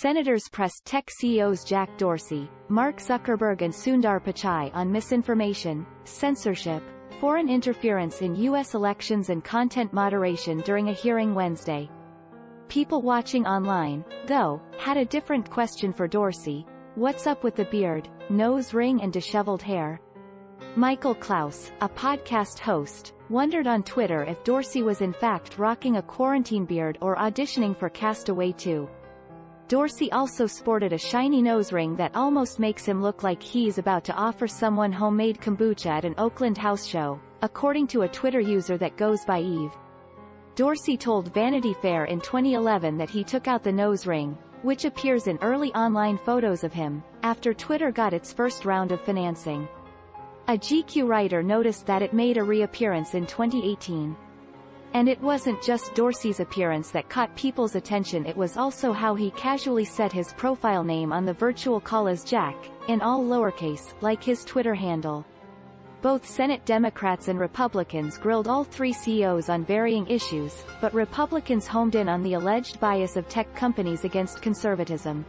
Senators pressed tech CEOs Jack Dorsey, Mark Zuckerberg and Sundar Pichai on misinformation, censorship, foreign interference in U.S. elections and content moderation during a hearing Wednesday. People watching online, though, had a different question for Dorsey. What's up with the beard, nose ring and disheveled hair? Michael Klaus, a podcast host, wondered on Twitter if Dorsey was in fact rocking a quarantine beard or auditioning for Castaway 2. Dorsey also sported a shiny nose ring that almost makes him look like he's about to offer someone homemade kombucha at an Oakland house show, according to a Twitter user that goes by Eve. Dorsey told Vanity Fair in 2011 that he took out the nose ring, which appears in early online photos of him, after Twitter got its first round of financing. A GQ writer noticed that it made a reappearance in 2018. And it wasn't just Dorsey's appearance that caught people's attention, it was also how he casually said his profile name on the virtual call as Jack, in all lowercase, like his Twitter handle. Both Senate Democrats and Republicans grilled all three CEOs on varying issues, but Republicans homed in on the alleged bias of tech companies against conservatism.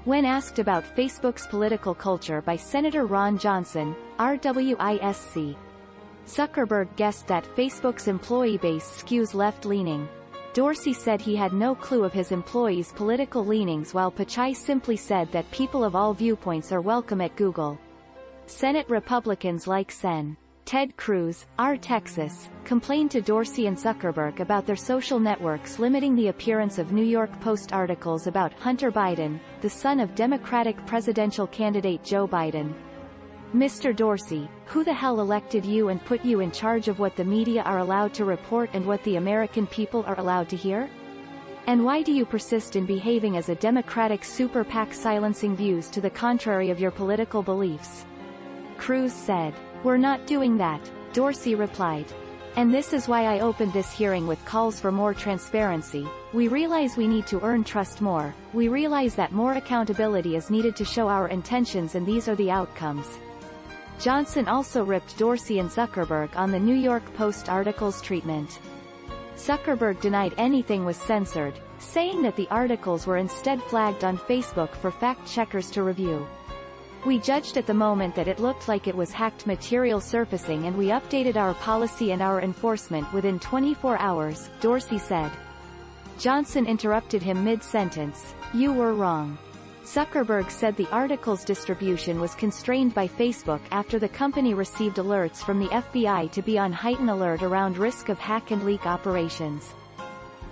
When asked about Facebook's political culture by Senator Ron Johnson, RWISC, Zuckerberg guessed that Facebook's employee base skews left-leaning. Dorsey said he had no clue of his employees' political leanings, while Pichai simply said that people of all viewpoints are welcome at Google. Senate Republicans like Sen. Ted Cruz, R. Texas, complained to Dorsey and Zuckerberg about their social networks limiting the appearance of New York Post articles about Hunter Biden, the son of Democratic presidential candidate Joe Biden. Mr. Dorsey, who the hell elected you and put you in charge of what the media are allowed to report and what the American people are allowed to hear? And why do you persist in behaving as a Democratic super PAC silencing views to the contrary of your political beliefs? Cruz said. We're not doing that, Dorsey replied. And this is why I opened this hearing with calls for more transparency. We realize we need to earn trust more. We realize that more accountability is needed to show our intentions, and these are the outcomes. Johnson also ripped Dorsey and Zuckerberg on the New York Post article's treatment. Zuckerberg denied anything was censored, saying that the articles were instead flagged on Facebook for fact-checkers to review. We judged at the moment that it looked like it was hacked material surfacing, and we updated our policy and our enforcement within 24 hours, Dorsey said. Johnson interrupted him mid-sentence. You were wrong. Zuckerberg said the article's distribution was constrained by Facebook after the company received alerts from the FBI to be on heightened alert around risk of hack and leak operations.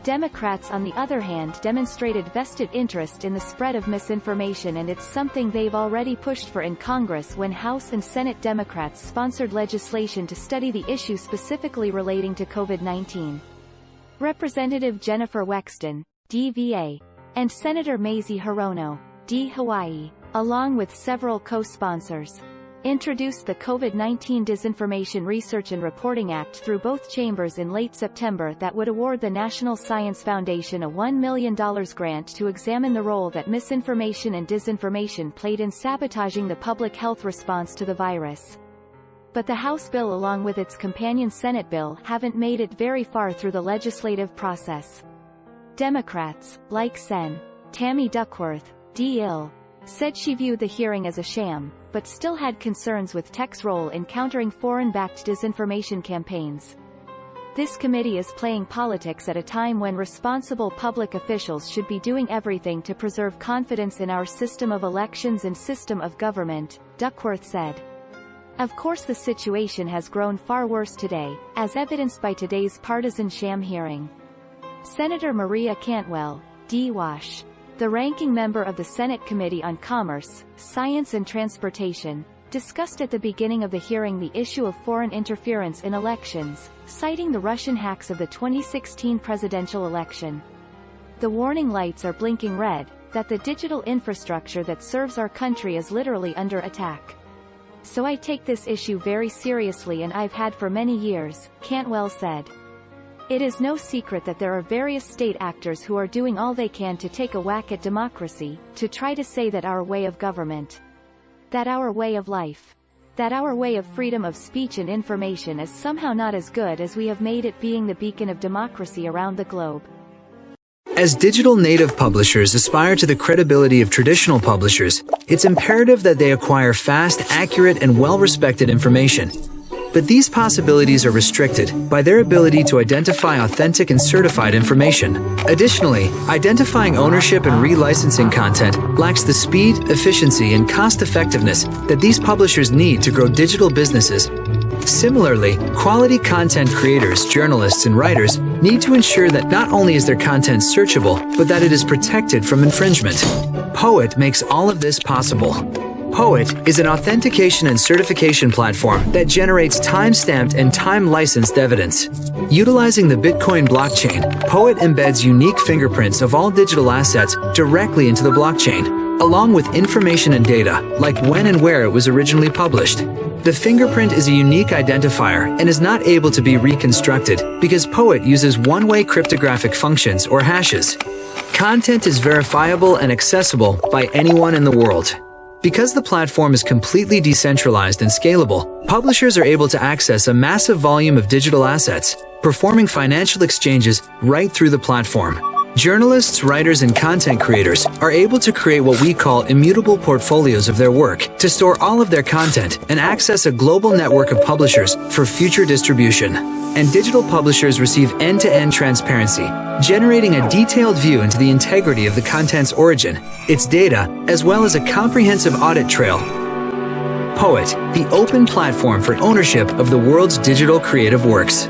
Democrats, on the other hand, demonstrated vested interest in the spread of misinformation, and it's something they've already pushed for in Congress when House and Senate Democrats sponsored legislation to study the issue specifically relating to COVID-19. Representative Jennifer Wexton, DVA, and Senator Mazie Hirono, D. Hawaii, along with several co-sponsors, introduced the COVID-19 Disinformation Research and Reporting Act through both chambers in late September that would award the National Science Foundation a $1 million grant to examine the role that misinformation and disinformation played in sabotaging the public health response to the virus. But the House bill, along with its companion Senate bill, haven't made it very far through the legislative process. Democrats, like Sen. Tammy Duckworth, D.L., said she viewed the hearing as a sham, but still had concerns with tech's role in countering foreign-backed disinformation campaigns. This committee is playing politics at a time when responsible public officials should be doing everything to preserve confidence in our system of elections and system of government, Duckworth said. Of course, the situation has grown far worse today, as evidenced by today's partisan sham hearing. Senator Maria Cantwell, D. Wash, the ranking member of the Senate Committee on Commerce, Science and Transportation, discussed at the beginning of the hearing the issue of foreign interference in elections, citing the Russian hacks of the 2016 presidential election. The warning lights are blinking red, that the digital infrastructure that serves our country is literally under attack. So I take this issue very seriously, and I've had for many years, Cantwell said. It is no secret that there are various state actors who are doing all they can to take a whack at democracy, to try to say that our way of government, that our way of life, that our way of freedom of speech and information is somehow not as good as we have made it, being the beacon of democracy around the globe. As digital native publishers aspire to the credibility of traditional publishers, it's imperative that they acquire fast, accurate, and well-respected information. But these possibilities are restricted by their ability to identify authentic and certified information. Additionally, identifying ownership and relicensing content lacks the speed, efficiency, and cost-effectiveness that these publishers need to grow digital businesses. Similarly, quality content creators, journalists, and writers need to ensure that not only is their content searchable, but that it is protected from infringement. Poet makes all of this possible. Poet is an authentication and certification platform that generates time-stamped and time-licensed evidence. Utilizing the Bitcoin blockchain, Poet embeds unique fingerprints of all digital assets directly into the blockchain, along with information and data, like when and where it was originally published. The fingerprint is a unique identifier and is not able to be reconstructed because Poet uses one-way cryptographic functions or hashes. Content is verifiable and accessible by anyone in the world. Because the platform is completely decentralized and scalable, publishers are able to access a massive volume of digital assets, performing financial exchanges right through the platform. Journalists, writers, and content creators are able to create what we call immutable portfolios of their work to store all of their content and access a global network of publishers for future distribution. And digital publishers receive end-to-end transparency, generating a detailed view into the integrity of the content's origin, its data, as well as a comprehensive audit trail. Poet, the open platform for ownership of the world's digital creative works.